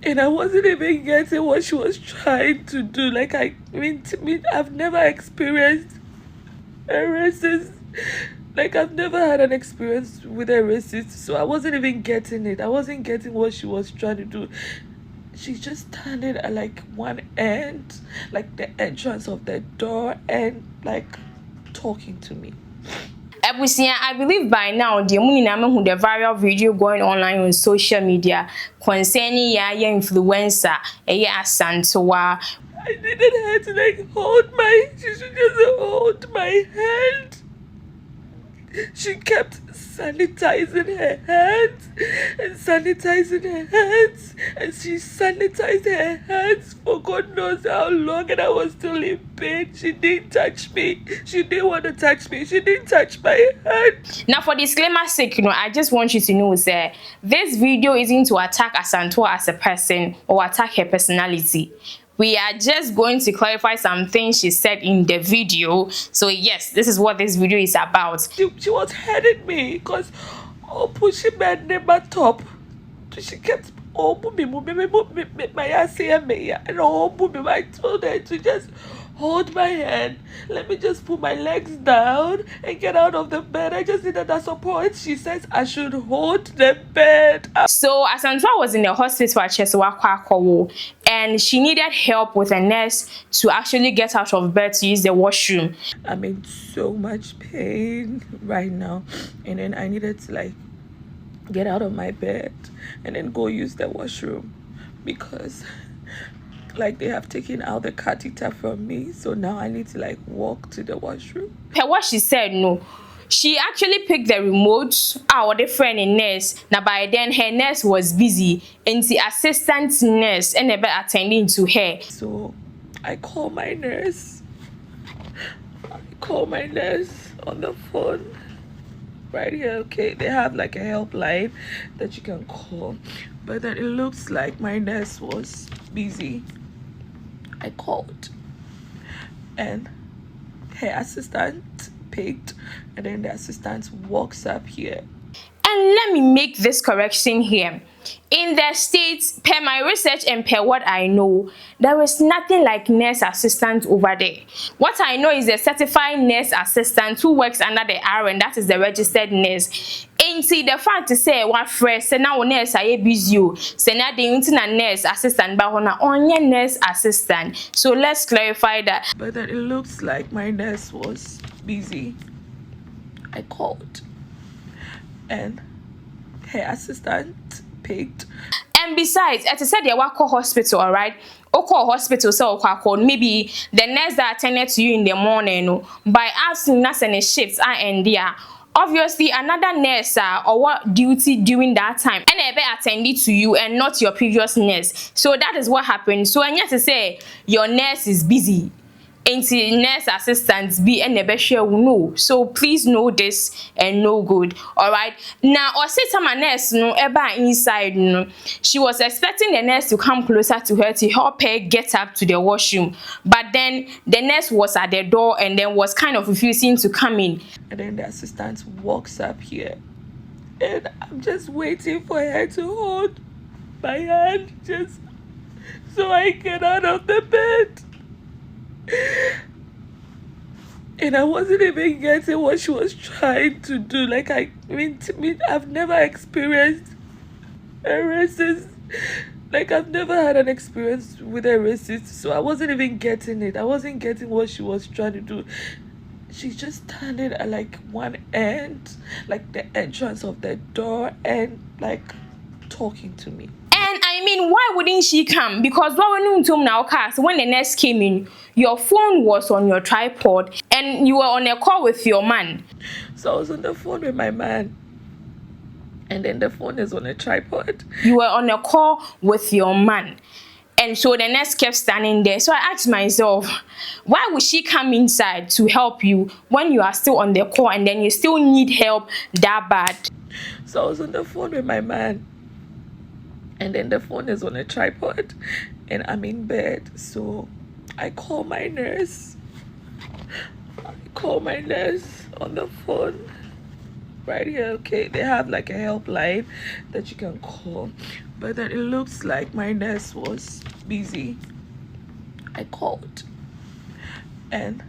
And I wasn't even getting what she was trying to do. Like, to me, I've never experienced a racist. Like, I've never had an experience with a racist, so I wasn't even getting it. I wasn't getting what she was trying to do. She just standing at like one end, like the entrance of the door, and like talking to me. I believe by now the viral video going online on social media concerning your influencer, Asantewaa. I needed her to like hold she should just hold my hand. She kept sanitizing her hands and sanitizing her hands, and she sanitized her hands for God knows how long, and I was still in pain. She didn't touch me. She didn't want to touch me. She didn't touch my hand. Now, for disclaimer sake, I just want you to know that this video isn't to attack Asantewaa as a person or attack her personality. We are just going to clarify some things she said in the video. So yes, this is what this video is about. She was heading me because pushing my neighbor top. She kept my ass and I told her to just hold my hand. Let me just put my legs down and get out of the bed. I just needed that support. She says I should hold the bed. So Asantewaa was in the hospital at Cheswa, and she needed help with a nurse to actually get out of bed to use the washroom. I'm in so much pain right now, and then I needed to like get out of my bed and then go use the washroom because like they have taken out the catheter from me, so now I need to like walk to the washroom. What she said, no, she actually picked the remote out the friend in nurse. Now by then her nurse was busy and the assistant nurse and never attending to her. So I call my nurse on the phone right here. Okay, they have like a helpline that you can call, but then it looks like my nurse was busy. I called and her assistant picked, and then the assistant walks up here. And let me make this correction here. In the States, per my research and per what I know, there is nothing like nurse assistant over there. What I know is a certified nurse assistant who works under the RN, that is the registered nurse. And see the fact to say what fresh, say now nurse I busy you, say now the internet nurse assistant, but on your nurse assistant. So let's clarify that. But then it looks like my nurse was busy. I called and her assistant picked. And besides, as I said, they work hospital, all right? Oko hospital, so maybe the nurse that attended to you in the morning, by asking nurse and shifts are in there. Obviously, another nurse or what duty during that time, and they attended to you and not your previous nurse. So that is what happened. So and yet to say your nurse is busy. Ain't nurse assistants be and never share no. So please know this and no good. All right. Now, or say some nurse no ever inside no. She was expecting the nurse to come closer to her to help her get up to the washroom. But then the nurse was at the door and then was kind of refusing to come in. And then the assistant walks up here. And I'm just waiting for her to hold my hand just so I get out of the bed. And I wasn't even getting what she was trying to do. Like, to me, I've never experienced a racist. Like, I've never had an experience with a racist, so I wasn't even getting it. I wasn't getting what she was trying to do. She's just standing at like one end, like the entrance of the door, and like talking to me. And I mean, why wouldn't she come? Because when the nurse came in, your phone was on your tripod and you were on a call with your man. So I was on the phone with my man, and then the phone is on a tripod. You were on a call with your man. And so the nurse kept standing there. So I asked myself, why would she come inside to help you when you are still on the call and then you still need help that bad? So I was on the phone with my man, and then the phone is on a tripod and I'm in bed. So I call my nurse on the phone, right here. Okay, they have like a helpline that you can call, but then it looks like my nurse was busy. I called, and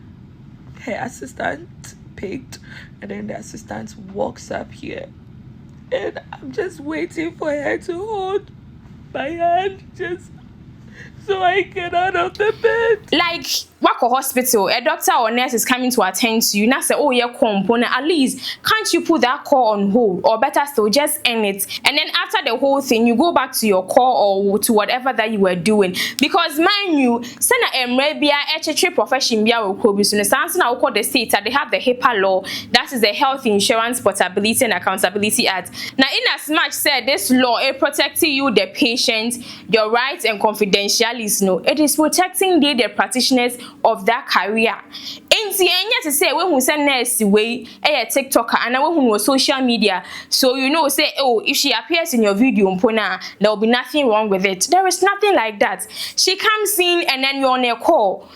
her assistant picked, and then the assistant walks up here, and I'm just waiting for her to hold my hand just so I get out of the bed. Like, wako hospital, a doctor or nurse is coming to attend to you. Now say, oh, you're component. At least, can't you put that call on hold? Or better still, just end it. And then after the whole thing, you go back to your call or to whatever that you were doing. Because mind you, send a maybe a profession be our so something I will call the state that they have the HIPAA law, that is the Health Insurance Portability and Accountability Act. Now, in as much said this law, it protecting you, the patient, your rights and confidentiality. No, it is protecting the practitioners of that career. Enti enya to say when who send nurse way a TikToker and when who social media, so you know say, oh, if she appears in your video mpona, there will be nothing wrong with it. There is nothing like that. She comes in and then you're on a call.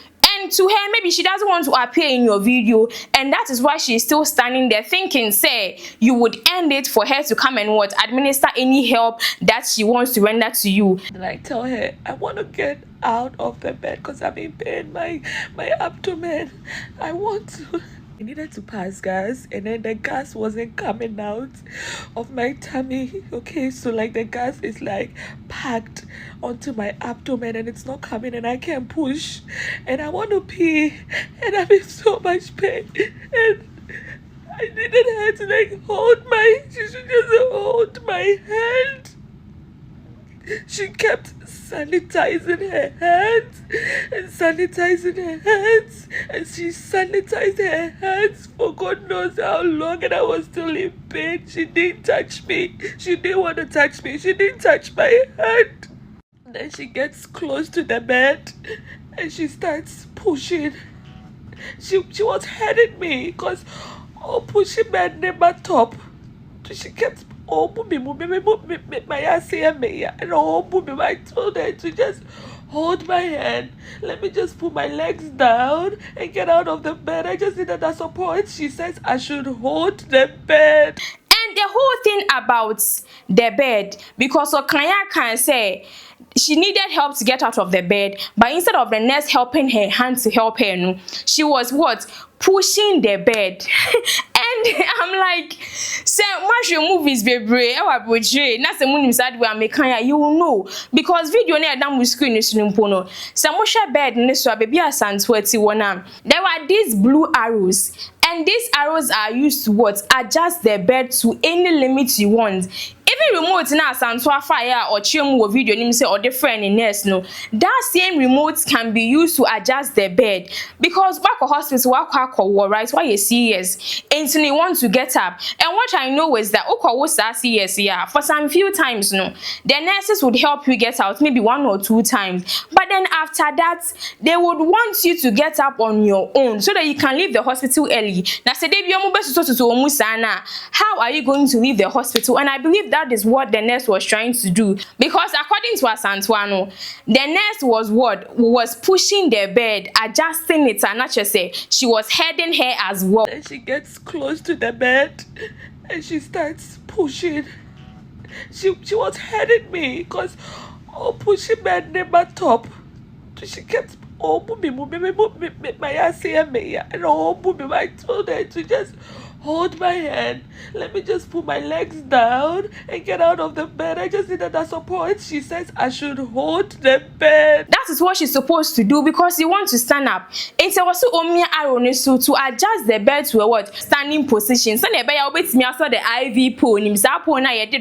And to her, maybe she doesn't want to appear in your video, and that is why she's still standing there thinking, say, you would end it for her to come and what administer any help that she wants to render to you. And I tell her, I want to get out of the bed because I'm in pain, my abdomen. I want to. I needed to pass gas, and then the gas wasn't coming out of my tummy. Okay, so like the gas is like packed onto my abdomen and it's not coming, and I can't push, and I want to pee, and I'm in so much pain, and I needed her to like hold my. She should just hold my hand. She kept sanitizing her hands and sanitizing her hands, and she sanitized her hands for God knows how long, and I was still in pain. She didn't touch me. She didn't want to touch me. She didn't touch my hand. Then she gets close to the bed and she starts pushing. She was heading me because pushing my never top. She kept my ass and I told her to just hold my hand. Let me just put my legs down and get out of the bed. I just needed that support. She says I should hold the bed. And the whole thing about the bed, because Okanya can say she needed help to get out of the bed, but instead of the nurse helping her hand to help her, she was what? Pushing the bed. And I'm like, say, watch your movies, baby. That's the moon inside where I'm you will know. Because video near down with screen is no. Samusha bed in this baby Asantewaa. There were these blue arrows. And these arrows are used to what? Adjust the bed to any limit you want. Even remote na Asantewaa fire or chimu video nim say or different in nurse no. That same remote can be used to adjust the bed. Because back at hospital right why you serious and you want to get up. And what I know is that for some few times no, the nurses would help you get out maybe 1 or 2 times. But then after that, they would want you to get up on your own so that you can leave the hospital early. Now say how are you going to leave the hospital? And I believe that is what the nurse was trying to do, because according to Asantewaa, the nurse was pushing the bed, adjusting it, and not just say she was heading her as well. And she gets close to the bed and she starts pushing. She was heading me because pushing my never top. She kept my ass and I told her to just hold my hand. Let me just put my legs down and get out of the bed. I just needed that support. She says I should hold the bed. That is what she's supposed to do, because you want to stand up. It's also to adjust the bed to a what? Standing position. So the IV pole,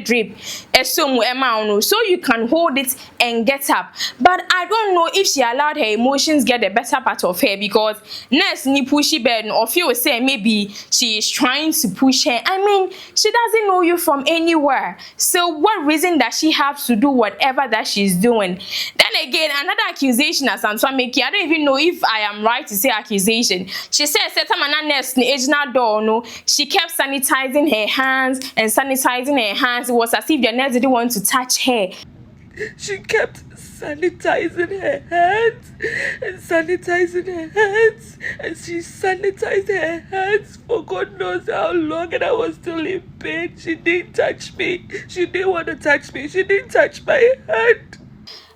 drip, so you can hold it and get up. But I don't know if she allowed her emotions get the better part of her, because nurse ni pushy bed or feel say maybe she is trying to push her. I mean, she doesn't know you from anywhere. So what reason does she have to do whatever that she's doing? Then again, another accusation Asantewaa making. I don't even know if I am right to say accusation. She says she kept sanitizing her hands and sanitizing her hands. It was as if the nurse didn't want to touch her. She kept sanitizing her hands and sanitizing her hands, and she sanitized her hands for God knows how long, and I was still in pain. She didn't touch me. She didn't want to touch me. She didn't touch my hand.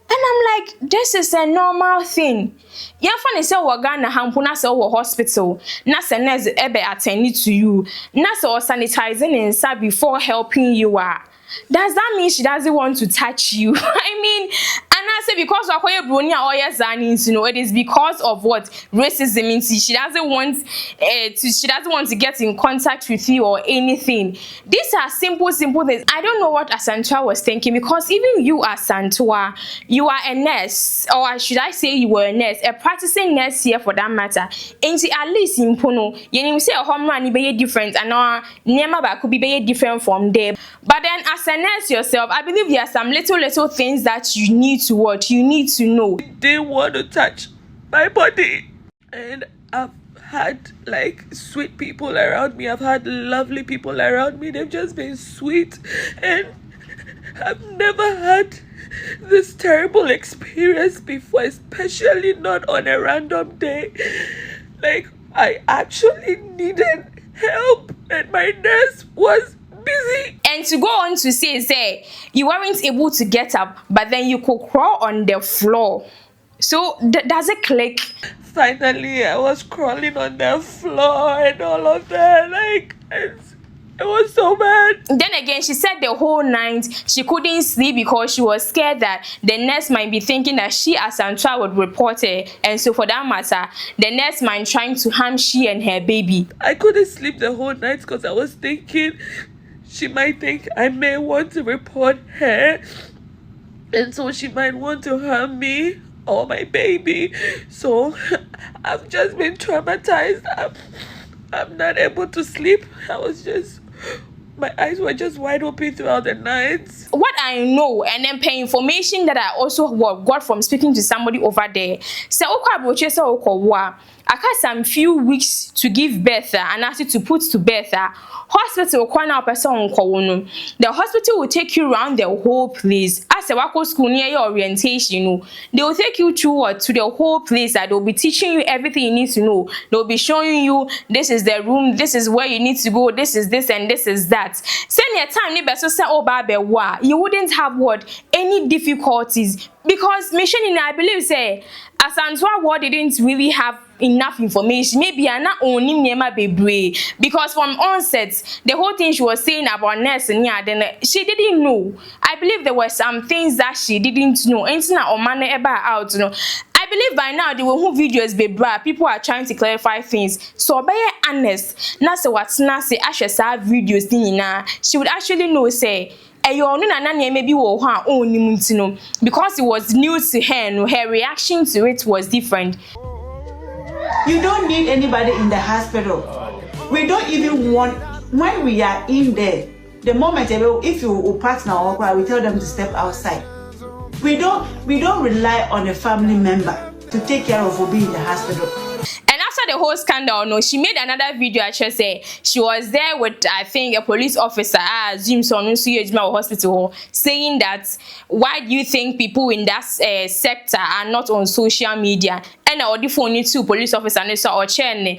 And I'm like, this is a normal thing. Yeah, funny say Ghana hampuna say hospital. Na say nurse ebe attend to you. Na say sanitizing inside before helping you are. Does that mean she doesn't want to touch you? I mean, and I say because of it is because of what racism means. She doesn't want to get in contact with you or anything. These are simple things. I don't know what Asantewaa was thinking, because even you, Asantewaa, you are a nurse, or should I say you were a nurse, a practicing nurse here for that matter. And at least in Pono, you say a home run be different, and Nema could be different from there. But then as a nurse yourself, I believe there are some little things that you need to watch, you need to know. They want to touch my body, and I've had like sweet people around me. I've had lovely people around me. They've just been sweet, and I've never had this terrible experience before, especially not on a random day. Like, I actually needed help, and my nurse was busy. And to go on to say you weren't able to get up, but then you could crawl on the floor. So does it click? Finally, I was crawling on the floor and all of that. Like, it was so bad. Then again, she said the whole night she couldn't sleep because she was scared that the nurse might be thinking that she, Asantewaa, would report her. And so for that matter, the nurse might trying to harm she and her baby. I couldn't sleep the whole night because I was thinking she might think I may want to report her, and so she might want to harm me or my baby. So I've just been traumatized. I'm not able to sleep. My eyes were just wide open throughout the night. What I know, and then pay information that I also got from speaking to somebody over there. So I got some few weeks to give birth and ask to put to birth. Hospital the hospital will take you around the whole place. As a wako school near your orientation, they will take you to the whole place. That they'll be teaching you everything you need to know. They'll be showing you this is the room, this is where you need to go, this is this and this is that. Send your time you wouldn't have any difficulties, because mission I believe say Asantewaa didn't really have enough information. Maybe I'm not only baby, because from onset the whole thing she was saying about nursing, then she didn't know. I believe there were some things that she didn't know. Out, I believe by now the whole videos people are trying to clarify things. So be honest. Nasa what's nasa asha videos she would actually know say because it was new to her and her reaction to it was different. You don't need anybody in the hospital. We don't even want, when we are in there, the moment if you partner or we tell them to step outside. We don't rely on a family member to take care of Obi in the hospital. And after the whole scandal, she made another video. Actually, say she was there with, I think, a police officer at hospital, saying that why do you think people in that sector are not on social media? And the phone to police officer or chair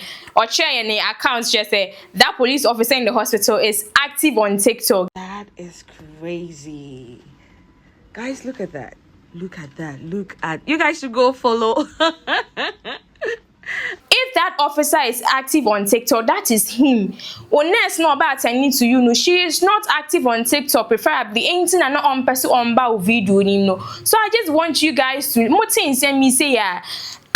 accounts just say that police officer in the hospital is active on TikTok. That is crazy. Guys, look at that. Look at that. Look at. You guys should go follow. If that officer is active on TikTok, that is him. When nurse not about attending to you, she is not active on TikTok, preferably anything and not on person on bow video. So I just want you guys to send me say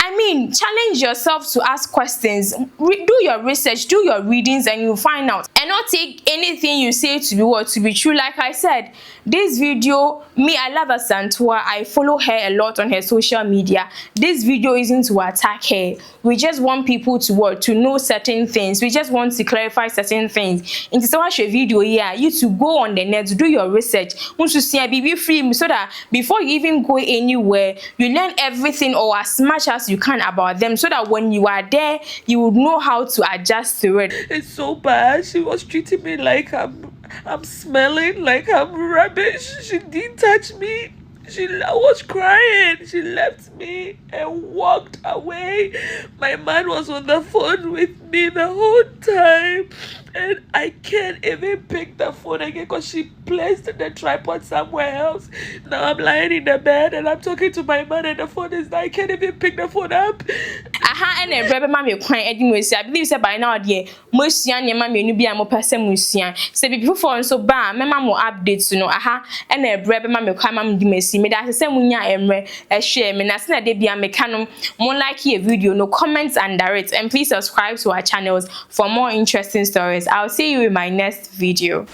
I mean, challenge yourself to ask questions. Do your research, do your readings, and you'll find out. And not take anything you say to be true. Like I said, this video, I love Asantewaa. I follow her a lot on her social media. This video isn't to attack her. We just want people to know certain things. We just want to clarify certain things. In this video, you to go on the net, do your research. Want to see a BB free so that before you even go anywhere, you learn everything or as much as you can about them, so that when you are there, you would know how to adjust to it. It's so bad. She was treating me like I'm smelling, like I'm rubbish. She didn't touch me. I was crying. She left me and walked away. My man was on the phone with me the whole time. And I can't even pick the phone again because she placed the tripod somewhere else. Now I'm lying in the bed and I'm talking to my man and the phone is there. I can't even pick the phone up. Aha, and a brother mammy quite edimos. I believe by now, dear. Most young mammy, you be a more person musia. Say before so bad, mamma more updates, you know. Aha, and a brother mammy come and dimesi. Me that's the same when ya a share. Me that's not de be a mecanum. More like a video, no comments under it. And please subscribe to our channels for more interesting stories. I'll see you in my next video.